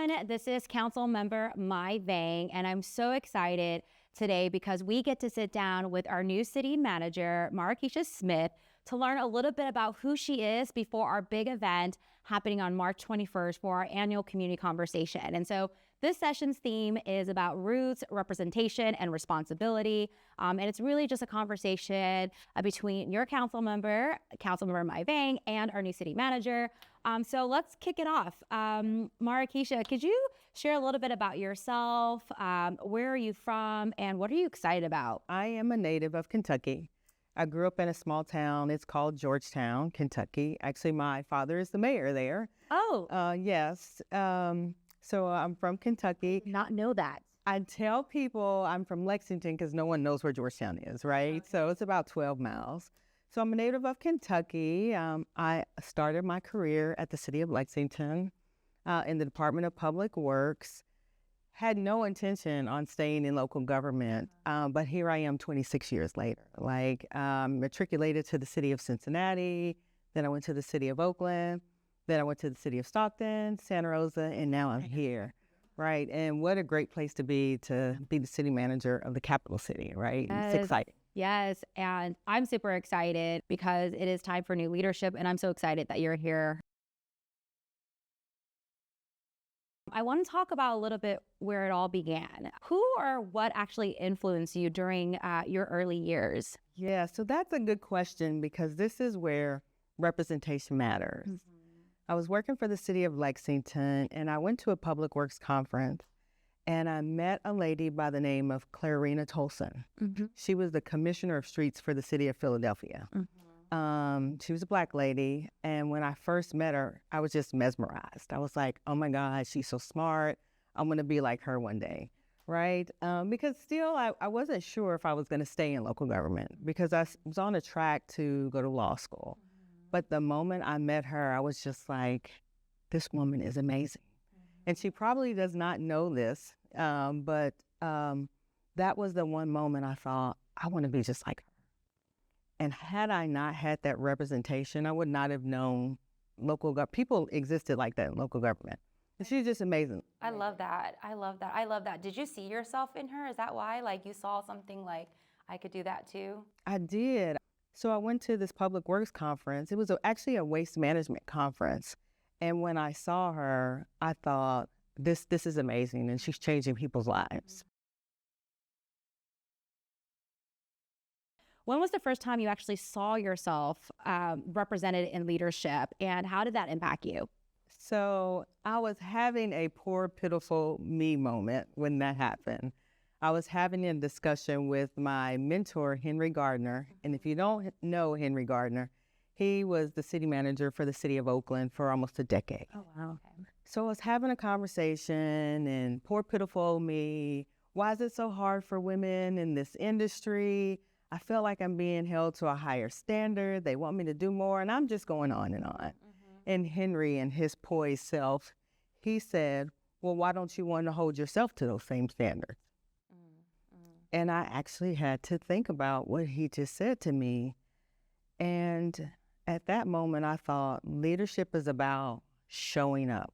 everyone. This is Councilmember Mai Vang, and I'm so excited today because we get to sit down with our new city manager, Maraskeshia Smith, to learn a little bit about who she is before our big event happening on March 21st for our annual community conversation. And so this session's theme is about roots, representation, and responsibility. And it's really just a conversation between your Councilmember Mai Vang, and our new city manager. So let's kick it off. Maraskeshia, could you share a little bit about yourself? Where are you from, and what are you excited about? I am a native of Kentucky. I grew up in a small town. It's called Georgetown, Kentucky. Actually, my father is the mayor there. Oh. Yes. So I'm from Kentucky. Did not know that. I tell people I'm from Lexington because no one knows where Georgetown is, right? Okay. So it's about 12 miles. So I'm a native of Kentucky. I started my career at the city of Lexington in the Department of Public Works. Had no intention on staying in local government, but here I am 26 years later. Matriculated to the city of Cincinnati, then I went to the city of Oakland, then I went to the city of Stockton, Santa Rosa, and now I'm here, right? And what a great place to be the city manager of the capital city, right? Yes. It's exciting. Yes, and I'm super excited because it is time for new leadership, and I'm so excited that you're here. I want to talk about a little bit where it all began. Who or what actually influenced you during your early years? Yeah, so that's a good question because this is where representation matters. Mm-hmm. I was working for the city of Lexington, and I went to a public works conference, and I met a lady by the name of Clarina Tolson. Mm-hmm. She was the commissioner of streets for the city of Philadelphia. Mm-hmm. She was a Black lady, and when I first met her, I was just mesmerized. I was like, oh my God, she's so smart. I'm going to be like her one day, right? Because still, I wasn't sure if I was going to stay in local government because I was on a track to go to law school. Mm-hmm. But the moment I met her, I was just like, this woman is amazing. Mm-hmm. And she probably does not know this, but that was the one moment I thought, I want to be just like her. And had I not had that representation, I would not have known local government. People existed like that in local government. And she's just amazing. I love that. I love that. I love that. Did you see yourself in her? Is that why? Like you saw something like, I could do that too? I did. So I went to this public works conference. It was actually a waste management conference. And when I saw her, I thought, this is amazing. And she's changing people's lives. When was the first time you actually saw yourself represented in leadership, and how did that impact you? So I was having a poor, pitiful me moment when that happened. I was having a discussion with my mentor, Henry Gardner. And if you don't know Henry Gardner, he was the city manager for the city of Oakland for almost a decade. Oh, wow. Okay. So I was having a conversation, and poor, pitiful me, why is it so hard for women in this industry? I feel like I'm being held to a higher standard. They want me to do more, and I'm just going on and on. Mm-hmm. And Henry, in his poised self, he said, well, why don't you want to hold yourself to those same standards? Mm-hmm. And I actually had to think about what he just said to me. And at that moment, I thought leadership is about showing up,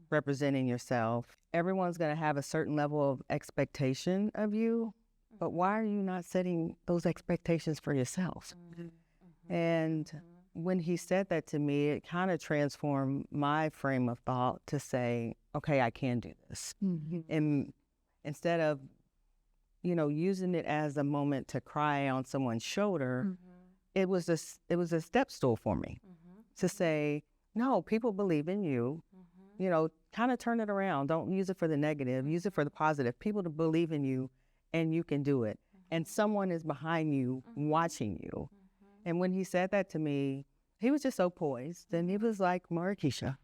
representing yourself. Everyone's going to have a certain level of expectation of you. But why are you not setting those expectations for yourself? Mm-hmm. And when he said that to me, it kind of transformed my frame of thought to say, okay, I can do this. Mm-hmm. And instead of, using it as a moment to cry on someone's shoulder, mm-hmm. it was a step stool for me to say, no, people believe in you. Mm-hmm. Kind of turn it around. Don't use it for the negative. Use it for the positive. People to believe in you. And you can do it. Mm-hmm. And someone is behind you, mm-hmm. watching you. Mm-hmm. And when he said that to me, he was just so poised. Mm-hmm. And he was like, Maraskeshia,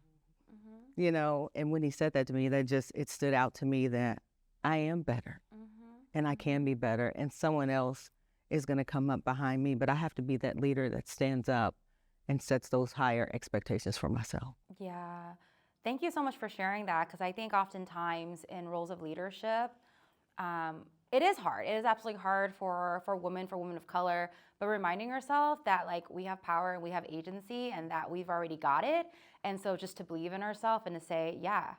mm-hmm. And when he said that to me, it stood out to me that I am better, mm-hmm. and I can be better. And someone else is going to come up behind me, but I have to be that leader that stands up and sets those higher expectations for myself. Yeah. Thank you so much for sharing that, because I think oftentimes in roles of leadership, it is hard. It is absolutely hard for women of color, but reminding yourself that we have power and we have agency and that we've already got it. And so just to believe in ourselves and to say, yeah,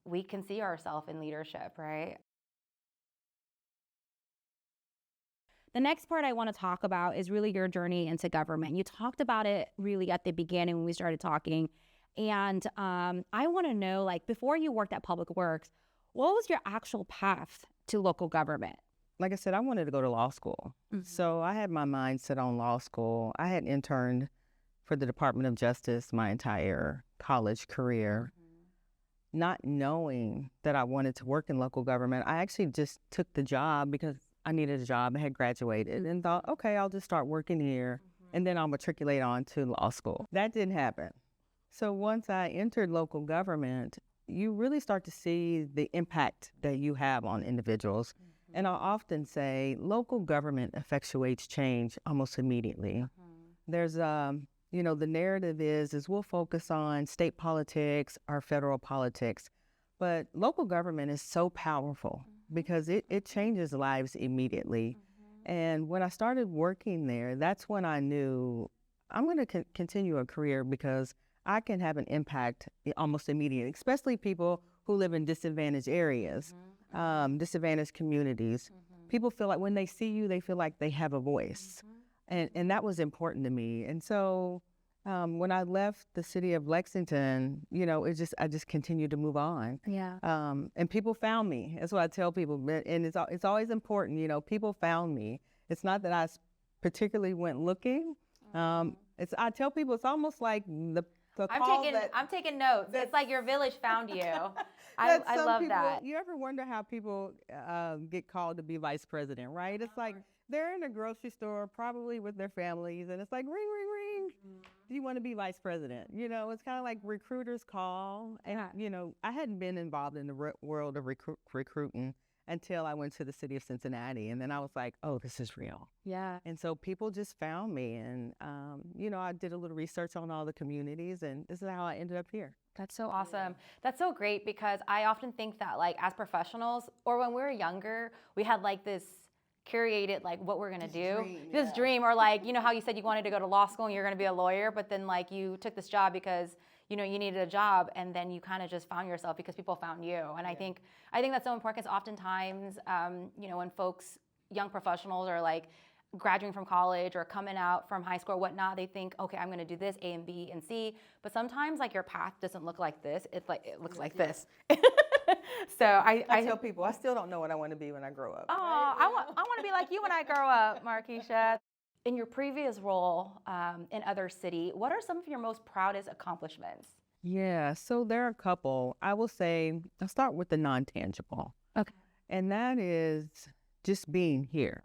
we can see ourselves in leadership, right? The next part I want to talk about is really your journey into government. You talked about it really at the beginning when we started talking. And I want to know, like, before you worked at Public Works, what was your actual path to local government? Like I said, I wanted to go to law school. So I had my mind set on law school. I had interned for the Department of Justice my entire college career, not knowing that I wanted to work in local government. I actually just took the job because I needed a job. I had graduated and thought, okay, I'll just start working here and then I'll matriculate on to law school. That didn't happen. So once I entered local government, you really start to see the impact that you have on individuals. And I'll often say local government effectuates change almost immediately. There's, you know, the narrative is we'll focus on state politics or federal politics, but local government is so powerful because it changes lives immediately. And when I started working there, that's when I knew I'm going to continue a career because I can have an impact almost immediately, especially people who live in disadvantaged areas, disadvantaged communities. People feel like when they see you, they feel like they have a voice. And that was important to me. And so when I left the city of Lexington, you know, I just continued to move on. Yeah. And people found me. That's what I tell people. And it's always important, you know, people found me. It's not that I particularly went looking. I tell people it's almost like I'm taking notes. It's like your village found you. I love people, that. You ever wonder how people get called to be vice president, right? It's like they're in a grocery store, probably with their families, and it's like, ring, ring, ring. Do you want to be vice president? You know, it's kind of like recruiters call. And, you know, I hadn't been involved in the world of recruiting until I went to the city of Cincinnati. And then I was like, oh, this is real. Yeah. And so people just found me. And, you know, I did a little research on all the communities. And this is how I ended up here. That's so awesome. That's so great because I often think that, like, as professionals or when we were younger, we had like this curated, like, what we're going to do. This dream, or like, you know, how you said you wanted to go to law school and you're going to be a lawyer, but then like you took this job because, you know, you needed a job, and then you kind of just found yourself because people found you. And I think that's so important because oftentimes, you know, when folks, young professionals are like graduating from college or coming out from high school or whatnot, they think, okay, I'm going to do this A and B and C. But sometimes like your path doesn't look like this. It looks like this. So I tell people I still don't know what I want to be when I grow up. Oh, right? I want to be like you when I grow up, Maraskeshia. In your previous role in other city, what are some of your most proudest accomplishments? Yeah, so there are a couple. I will say, I'll start with the non-tangible. Okay. And that is just being here.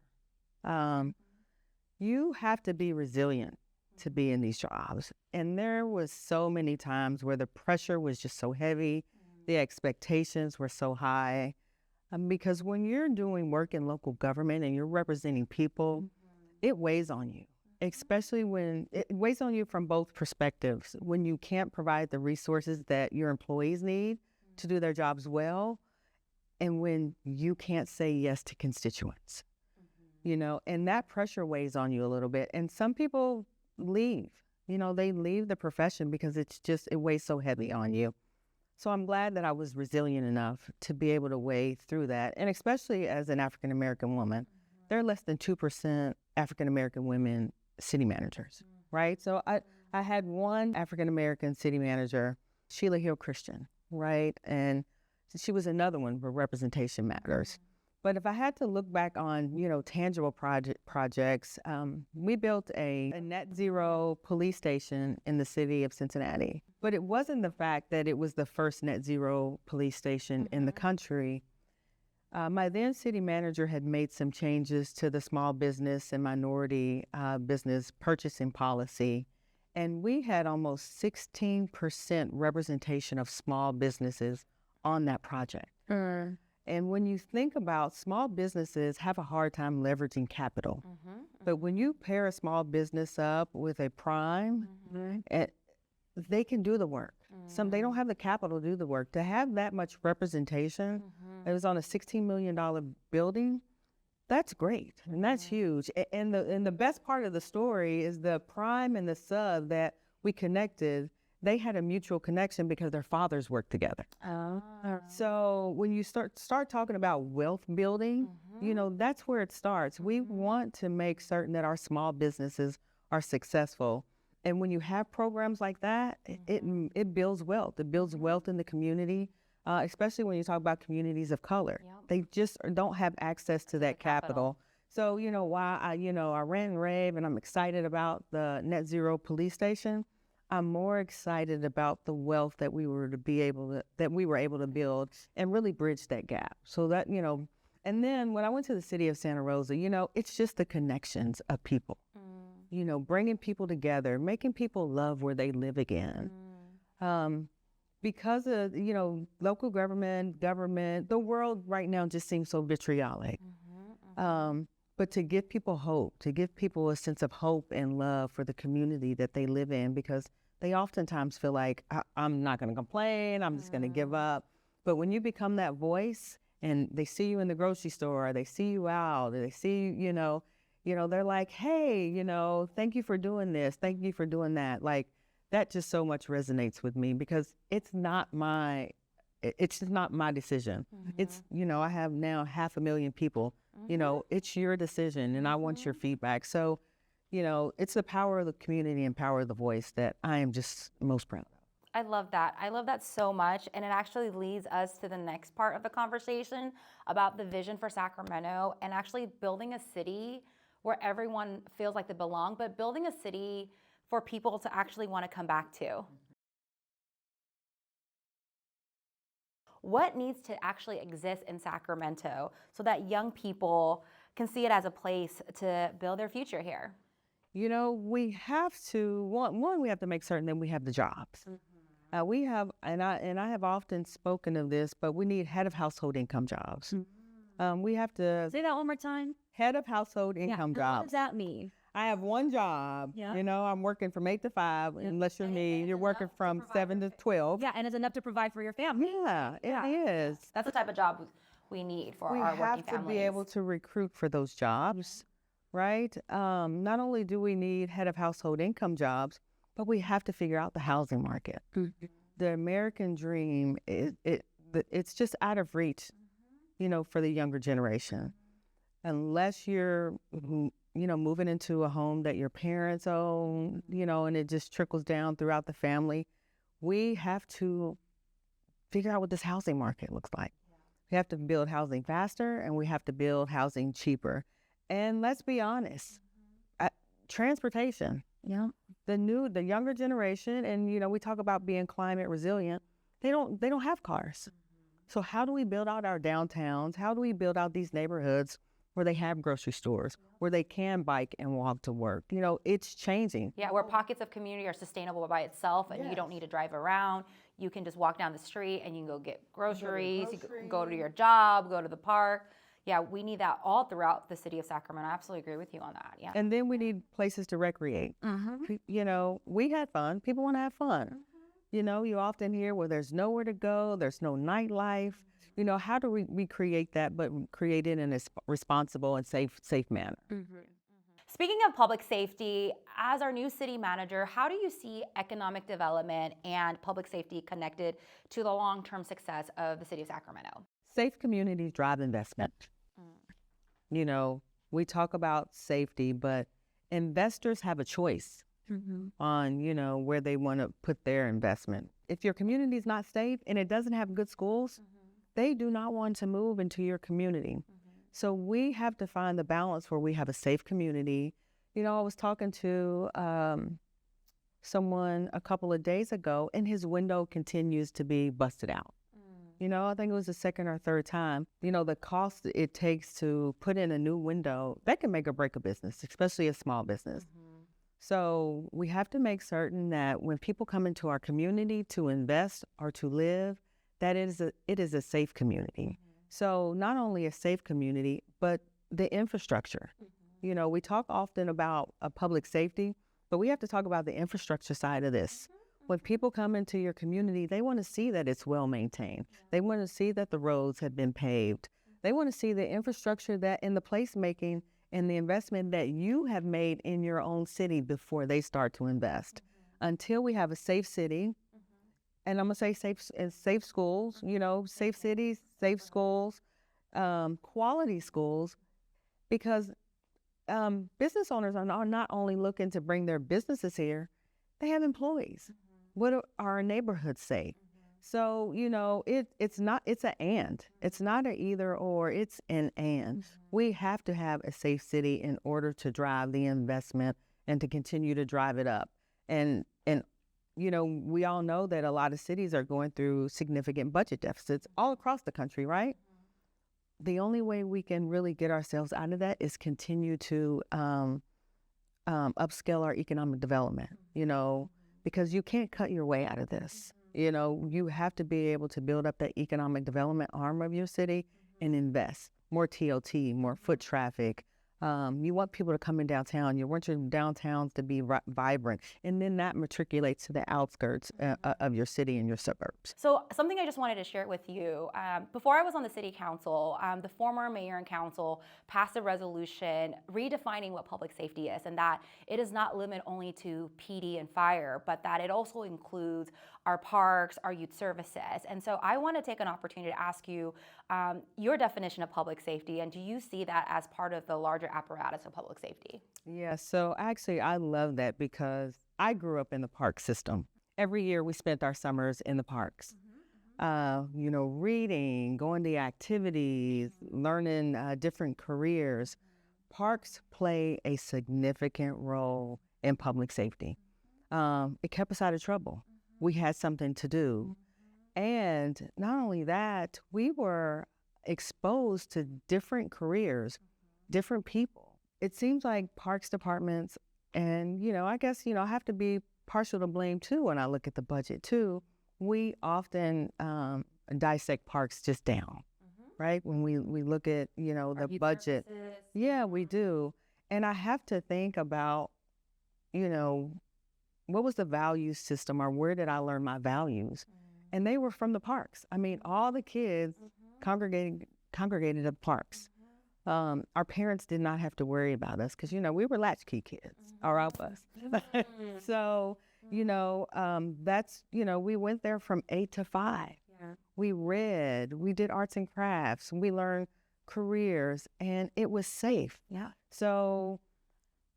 You have to be resilient to be in these jobs. And there was so many times where the pressure was just so heavy, the expectations were so high. Because when you're doing work in local government and you're representing people, it weighs on you, especially when it weighs on you from both perspectives. When you can't provide the resources that your employees need to do their jobs well, and when you can't say yes to constituents, you know, and that pressure weighs on you a little bit. And some people leave, you know, they leave the profession because it weighs so heavy on you. So I'm glad that I was resilient enough to be able to weigh through that. And especially as an African-American woman, there are less than 2% African-American women city managers, right? So I had one African-American city manager, Sheila Hill Christian, right? And she was another one where representation matters. But if I had to look back on, you know, tangible projects, we built a net zero police station in the city of Cincinnati. But it wasn't the fact that it was the first net zero police station in the country. My then city manager had made some changes to the small business and minority business purchasing policy. And we had almost 16% representation of small businesses on that project. And when you think about small businesses have a hard time leveraging capital. But when you pair a small business up with a prime, they can do the work. They don't have the capital to do the work. To have that much representation, it was on a $16 million building, that's great, and that's huge. And the best part of the story is the prime and the sub that we connected, they had a mutual connection because their fathers worked together. Oh. So when you start talking about wealth building, you know, that's where it starts. We want to make certain that our small businesses are successful. And when you have programs like that, it builds wealth. It builds wealth in the community, especially when you talk about communities of color. Yep. They just don't have access to that capital. So, you know, while I rant and rave and I'm excited about the net zero police station, I'm more excited about the wealth that we were able to build and really bridge that gap. So that, you know, and then when I went to the city of Santa Rosa, you know, it's just the connections of people. You know, bringing people together, making people love where they live again. Because of, you know, local government, the world right now just seems so vitriolic. But to give people hope, to give people a sense of hope and love for the community that they live in, because they oftentimes feel like, I'm not going to complain, I'm just going to give up. But when you become that voice and they see you in the grocery store, or they see you out, or they see you, they're like, hey, you know, thank you for doing this. Thank you for doing that. Like, that just so much resonates with me because it's just not my decision. It's, you know, I have now 500,000 people, you know, it's your decision and I want your feedback. So, you know, it's the power of the community and power of the voice that I am just most proud of. I love that. I love that so much. And it actually leads us to the next part of the conversation about the vision for Sacramento and actually building a city where everyone feels like they belong, but building a city for people to actually want to come back to. What needs to actually exist in Sacramento so that young people can see it as a place to build their future here? You know, we have to, we have to make certain that we have the jobs. We have, and I have often spoken of this, but we need head of household income jobs. We have to Say that one more time. Head of household income jobs. What does that mean? I have one job. Yeah. You know, I'm working from 8 to 5, unless you're me. You're working from 7 to 12. Yeah, and it's enough to provide for your family. Yeah, it is. That's the type of job we need for our working families. We have to be able to recruit for those jobs, right? Not only do we need head of household income jobs, but we have to figure out the housing market. The American dream, it's just out of reach, you know, for the younger generation. Unless you're, you know, moving into a home that your parents own, you know, and it just trickles down throughout the family, we have to figure out what this housing market looks like. We have to build housing faster and we have to build housing cheaper. And let's be honest, transportation. Yeah. The younger generation, and you know, we talk about being climate resilient, they don't have cars. So how do we build out our downtowns? How do we build out these neighborhoods where they have grocery stores, where they can bike and walk to work? You know, it's changing. Yeah, where pockets of community are sustainable by itself and you don't need to drive around. You can just walk down the street and you can go get groceries, you can go to your job, go to the park. Yeah, we need that all throughout the city of Sacramento. I absolutely agree with you on that. Yeah. And then we need places to recreate. You know, we had fun. People want to have fun. You know, you often hear, well, there's nowhere to go. There's no nightlife. You know, how do we recreate that, but create it in a responsible and safe manner? Speaking of public safety, as our new city manager, how do you see economic development and public safety connected to the long-term success of the city of Sacramento? Safe communities drive investment. You know, we talk about safety, but investors have a choice on, you know, where they want to put their investment. If your community is not safe and it doesn't have good schools, they do not want to move into your community. So we have to find the balance where we have a safe community. You know, I was talking to someone a couple of days ago and his window continues to be busted out. You know, I think it was the second or third time. You know, the cost it takes to put in a new window, that can make or break a business, especially a small business. So we have to make certain that when people come into our community to invest or to live, that it is a safe community. So not only a safe community, but the infrastructure. You know, we talk often about public safety, but we have to talk about the infrastructure side of this. When people come into your community, they want to see that it's well maintained. They want to see that the roads have been paved. They want to see the infrastructure that in the placemaking and the investment that you have made in your own city before they start to invest. until we have a safe city, and I'm gonna say safe schools, you know, safe cities, safe schools, quality schools, because business owners are not only looking to bring their businesses here, they have employees. What do our neighborhoods say? So, you know, it's an and. It's not an either or, it's an and. We have to have a safe city in order to drive the investment and to continue to drive it up. And you know, we all know that a lot of cities are going through significant budget deficits all across the country, right? The only way we can really get ourselves out of that is continue to upscale our economic development, you know, because you can't cut your way out of this. You know, you have to be able to build up that economic development arm of your city and invest more TOT, more foot traffic. You want people to come in downtown. You want your downtowns to be vibrant. And then that matriculates to the outskirts of your city and your suburbs. So something I just wanted to share with you, before I was on the city council, the former mayor and council passed a resolution redefining what public safety is, and that it is not limited only to PD and fire, but that it also includes our parks, our youth services. And so I want to take an opportunity to ask you your definition of public safety, and do you see that as part of the larger apparatus of public safety? Yeah, so actually I love that because I grew up in the park system. Every year we spent our summers in the parks. You know, reading, going to activities, learning different careers. Parks play a significant role in public safety. It kept us out of trouble. We had something to do. And not only that, we were exposed to different careers, different people. It seems like parks departments, and, you know, I guess, you know, I have to be partial to blame too when I look at the budget too. We often dissect parks just down, right? When we look at, you know, the budget. Yeah, we do. And I have to think about, you know, what was the value system, or where did I learn my values? And they were from the parks. I mean, all the kids congregated at the parks. Our parents did not have to worry about us because, you know, we were latchkey kids, or our bus. So, you know, that's, you know, we went there from 8 to 5. Yeah. We read, we did arts and crafts, we learned careers, and it was safe. Yeah. So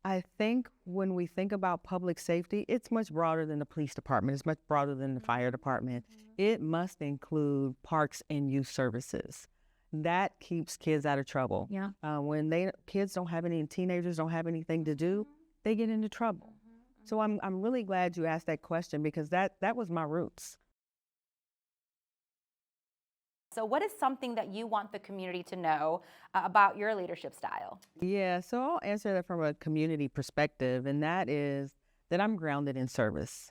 I think when we think about public safety, it's much broader than the police department. It's much broader than the fire department. It must include parks and youth services. That keeps kids out of trouble. Yeah. When kids don't have any, teenagers don't have anything to do, they get into trouble. So I'm really glad you asked that question, because that was my roots. So what is something that you want the community to know about your leadership style? Yeah, so I'll answer that from a community perspective, and that is that I'm grounded in service.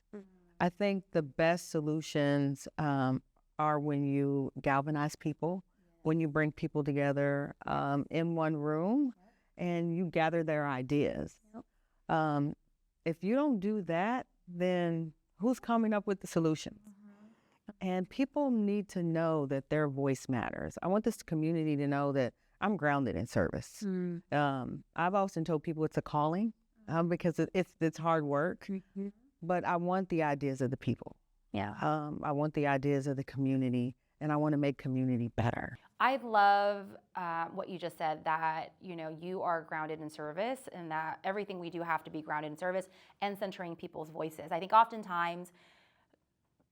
I think the best solutions are when you galvanize people, when you bring people together in one room and you gather their ideas. If you don't do that, then who's coming up with the solutions? And people need to know that their voice matters. I want this community to know that I'm grounded in service. I've often told people it's a calling because it's hard work, but I want the ideas of the people. Yeah. I want the ideas of the community, and I want to make community better. I love what you just said, that, you know, you are grounded in service, and that everything we do have to be grounded in service and centering people's voices. I think oftentimes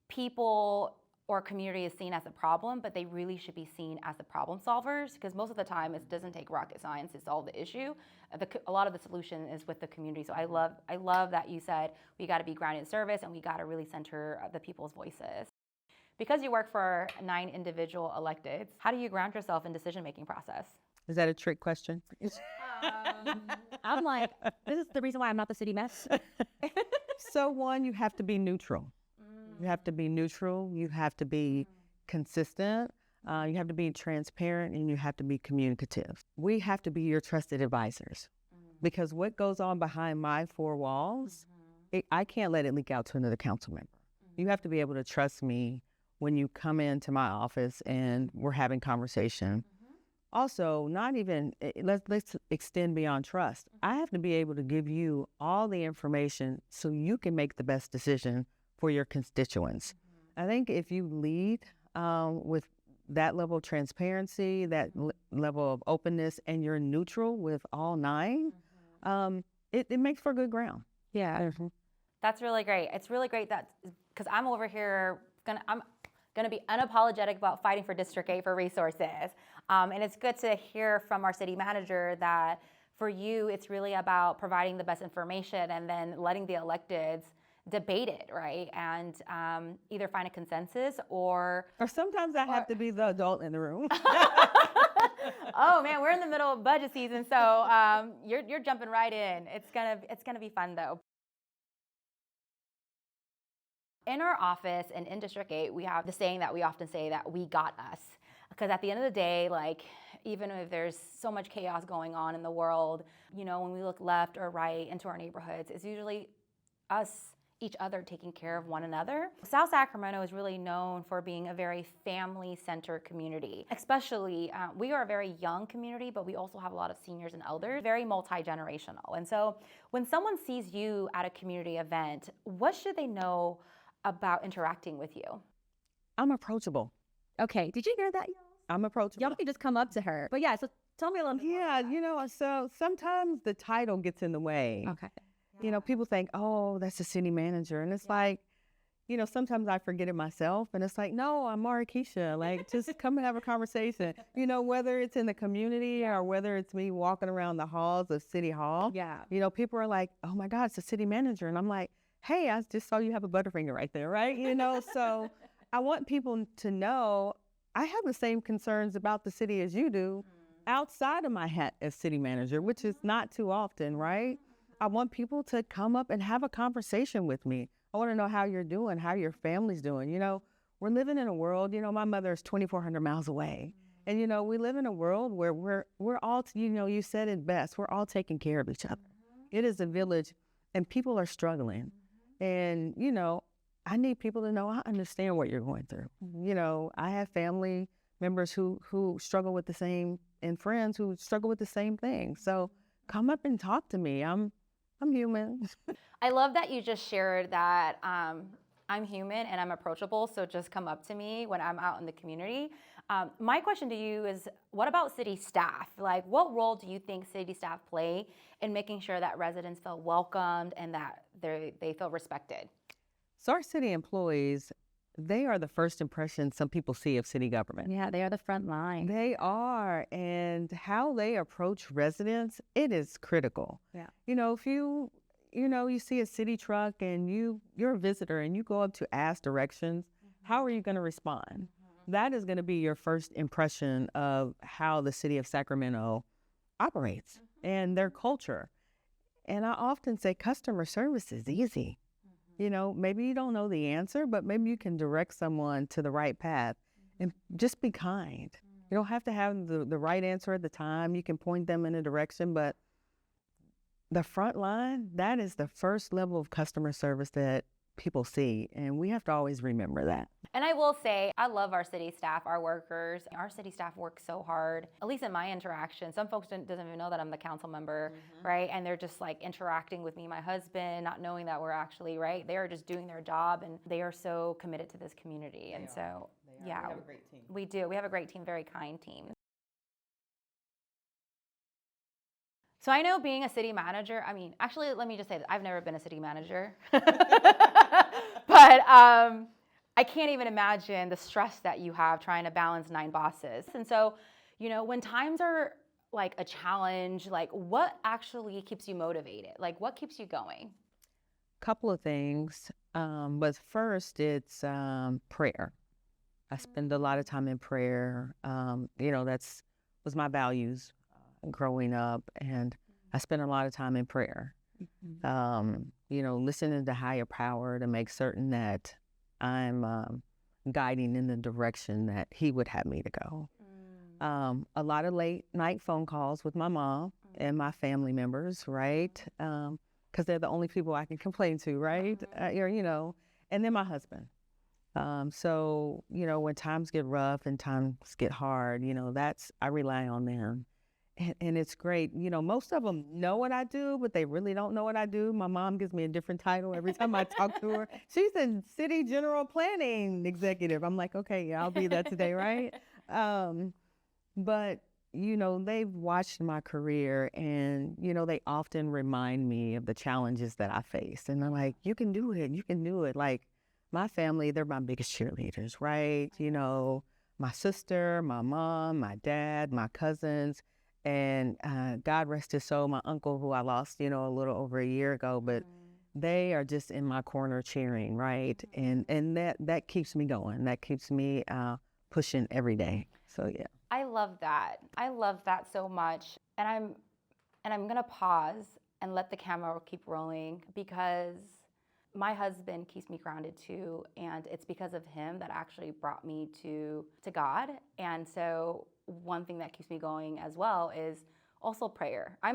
people or community is seen as a problem, but they really should be seen as the problem solvers, because most of the time it doesn't take rocket science to solve the issue. A lot of the solution is with the community. So I love that you said we got to be grounded in service, and we got to really center the people's voices. Because you work for 9 individual electeds, how do you ground yourself in decision-making process? Is that a trick question? I'm like, this is the reason why I'm not the city mess. So one, you have to be neutral. You have to be neutral. You have to be consistent. You have to be transparent, and you have to be communicative. We have to be your trusted advisors, because what goes on behind my 4 walls, I can't let it leak out to another council member. You have to be able to trust me when you come into my office and we're having conversation. also not even, let's extend beyond trust. I have to be able to give you all the information so you can make the best decision for your constituents. I think if you lead with that level of transparency, that level of openness, and you're neutral with all nine, it makes for good ground. Yeah. That's really great. It's really great that, because I'm over here, I'm going to be unapologetic about fighting for District 8 for resources. And it's good to hear from our city manager that for you, it's really about providing the best information and then letting the electeds debate it, right? And either find a consensus or sometimes I have to be the adult in the room. Oh man, we're in the middle of budget season, so you're jumping right in. It's gonna be fun though. In our office and in District 8, we have the saying that we often say that we got us. Because at the end of the day, like, even if there's so much chaos going on in the world, you know, when we look left or right into our neighborhoods, it's usually us, each other, taking care of one another. South Sacramento is really known for being a very family-centered community. Especially, we are a very young community, but we also have a lot of seniors and elders, very multi-generational. And so when someone sees you at a community event, what should they know about interacting with you? I'm approachable. Okay. Did you hear that? I'm approachable. Y'all can just come up to her. But yeah, so tell me a little bit. Yeah, you know, so sometimes the title gets in the way. Okay. You know, people think, oh, that's the city manager. And it's like, you know, sometimes I forget it myself. And it's like, no, I'm Maraskeshia. Like, just come and have a conversation. You know, whether it's in the community or whether it's me walking around the halls of City Hall. Yeah. You know, people are like, oh my God, it's the city manager. And I'm like, hey, I just saw you have a Butterfinger right there, right? You know, so I want people to know I have the same concerns about the city as you do outside of my hat as city manager, which is not too often, right? I want people to come up and have a conversation with me. I want to know how you're doing, how your family's doing. You know, we're living in a world, you know, my mother is 2,400 miles away. And, you know, we live in a world where we're all, you know, you said it best, we're all taking care of each other. It is a village and people are struggling. And, you know, I need people to know I understand what you're going through. You know, I have family members who struggle with the same, and friends who struggle with the same thing. So come up and talk to me. I'm human. I love that you just shared that I'm human and I'm approachable, so just come up to me when I'm out in the community. My question to you is, what about city staff? Like, what role do you think city staff play in making sure that residents feel welcomed and that they feel respected? So our city employees, they are the first impression some people see of city government. Yeah, they are the front line. They are, and how they approach residents, it is critical. Yeah. You know, if you see a city truck and you're a visitor and you go up to ask directions, how are you going to respond? That is going to be your first impression of how the city of Sacramento operates and their culture. And I often say customer service is easy. You know, maybe you don't know the answer, but maybe you can direct someone to the right path and just be kind. You don't have to have the right answer at the time. You can point them in a direction, but the front line, that is the first level of customer service that people see. And we have to always remember that. And I will say, I love our city staff, our workers. Our city staff works so hard, at least in my interaction. Some folks doesn't even know that I'm the council member, right? And they're just like interacting with me, my husband, not knowing that we're actually, right? They are just doing their job and they are so committed to this community. And so, yeah, we have a great team. We do. We have a great team, very kind team. So I know being a city manager, I mean, actually, let me just say that I've never been a city manager. But I can't even imagine the stress that you have trying to balance 9 bosses. And so, you know, when times are like a challenge, like what actually keeps you motivated? Like what keeps you going? Couple of things. But first, it's prayer. I spend a lot of time in prayer. You know, was my values growing up, and I spend a lot of time in prayer. You know, listening to higher power to make certain that I'm guiding in the direction that he would have me to go. A lot of late night phone calls with my mom and my family members, right? Because they're the only people I can complain to, right? You know, and then my husband. So, when times get rough and times get hard, I rely on them. And it's great. Most of them know what I do, but they really don't know what I do. My mom gives me a different title every time I talk to her. She's a city general planning executive. I'm like, okay, yeah, I'll be that today, right? But, they've watched my career and, they often remind me of the challenges that I face. And they're like, you can do it. You can do it. Like my family, they're my biggest cheerleaders, right? My sister, my mom, my dad, my cousins. And God rest his soul, my uncle, who I lost, a little over a year ago, but they are just in my corner cheering, right? And that keeps me going. That keeps me pushing every day. So yeah. I love that. I love that so much. And I'm gonna pause and let the camera keep rolling because my husband keeps me grounded too, and it's because of him that actually brought me to God. And so one thing that keeps me going as well is also prayer. I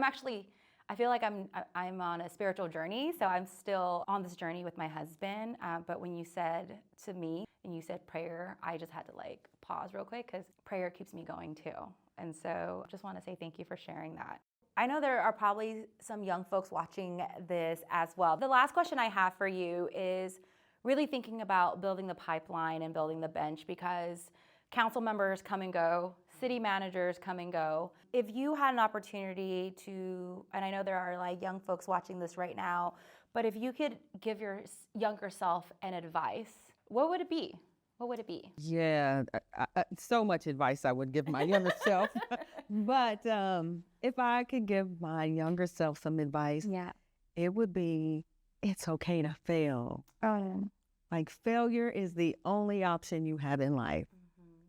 feel like I'm on a spiritual journey, so I'm still on this journey with my husband. But when you said to me and you said prayer, I just had to pause real quick because prayer keeps me going too. And so just want to say thank you for sharing that. I know there are probably some young folks watching this as well. The last question I have for you is really thinking about building the pipeline and building the bench because council members come and go, city managers come and go. If you had an opportunity to, and I know there are young folks watching this right now, but if you could give your younger self an advice, what would it be? What would it be? Yeah, so much advice I would give my younger self. But if I could give my younger self some advice, it would be, it's okay to fail. Failure is the only option you have in life.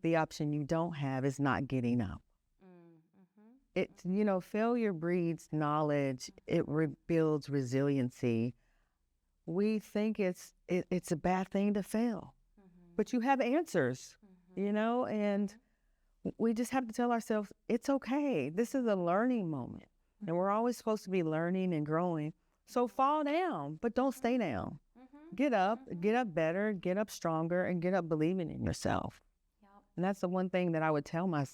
The option you don't have is not getting up. Failure breeds knowledge. It builds resiliency. We think it's a bad thing to fail, but you have answers, and we just have to tell ourselves, it's okay. This is a learning moment, and we're always supposed to be learning and growing. So fall down, but don't stay down. Get up better, get up stronger, and get up believing in yourself. And that's the one thing that I would tell my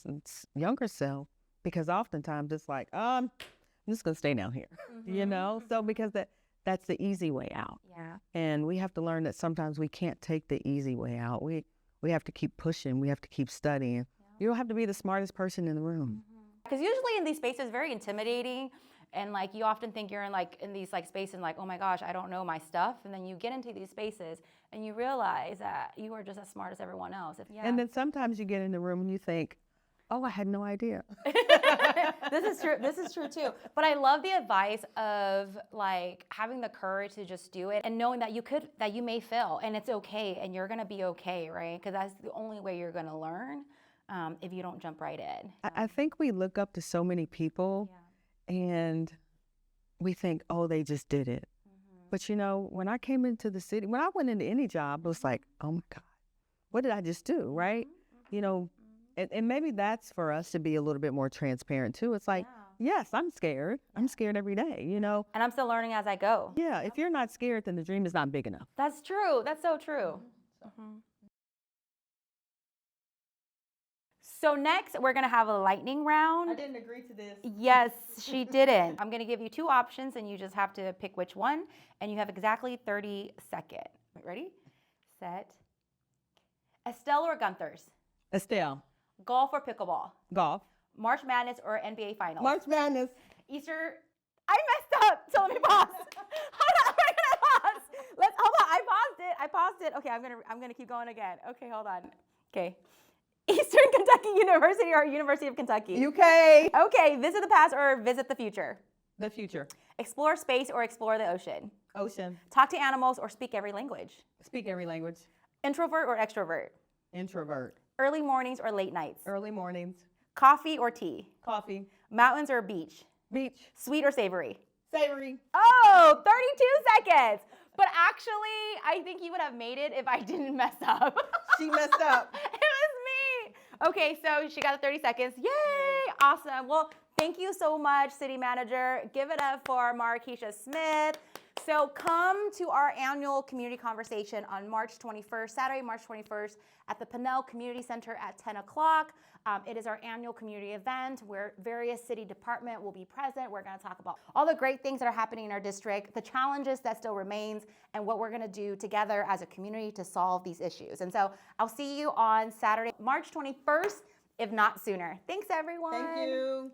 younger self, because oftentimes it's like, I'm just going to stay down here, So because that's the easy way out. Yeah. And we have to learn that sometimes we can't take the easy way out. We have to keep pushing. We have to keep studying. You don't have to be the smartest person in the room. Because usually in these spaces, it's very intimidating. And you often think you're in these spaces and oh my gosh, I don't know my stuff. And then you get into these spaces and you realize that you are just as smart as everyone else. And then sometimes you get in the room and you think, oh, I had no idea. This is true too. But I love the advice of having the courage to just do it and knowing that you may fail and it's okay and you're gonna be okay, right? Because that's the only way you're gonna learn if you don't jump right in. I think we look up to so many people and we think, oh, they just did it. But when I came into the city, when I went into any job, it was like, oh my God, what did I just do, right? And maybe that's for us to be a little bit more transparent too. It's like, yes, I'm scared. I'm scared every day, And I'm still learning as I go. Yeah, if you're not scared, then the dream is not big enough. That's true. That's so true. So next, we're going to have a lightning round. I didn't agree to this. Yes, she didn't. I'm going to give you two options, and you just have to pick which one, and you have exactly 30 seconds. Ready? Set. Estelle or Gunther's? Estelle. Golf or pickleball? Golf. March Madness or NBA Finals? March Madness. Easter. I messed up. So let me pause. Hold on. We're gonna pause. Hold on. I paused it. Okay, I'm gonna keep going again. Okay, hold on. Okay. Eastern Kentucky University or University of Kentucky? UK. Okay, visit the past or visit the future? The future. Explore space or explore the ocean? Ocean. Talk to animals or speak every language? Speak every language. Introvert or extrovert? Introvert. Early mornings or late nights? Early mornings. Coffee or tea? Coffee. Mountains or beach? Beach. Sweet or savory? Savory. Oh, 32 seconds. But actually, I think you would have made it if I didn't mess up. She messed up. It was me. Okay, so she got the 30 seconds. Yay! Awesome. Well, thank you so much, City Manager. Give it up for Maraskeshia Smith. So come to our annual community conversation on March 21st, Saturday, March 21st at the Pinnell Community Center at 10 o'clock. It is our annual community event where various city department will be present. We're going to talk about all the great things that are happening in our district, the challenges that still remains, and what we're going to do together as a community to solve these issues. And so I'll see you on Saturday, March 21st, if not sooner. Thanks, everyone. Thank you.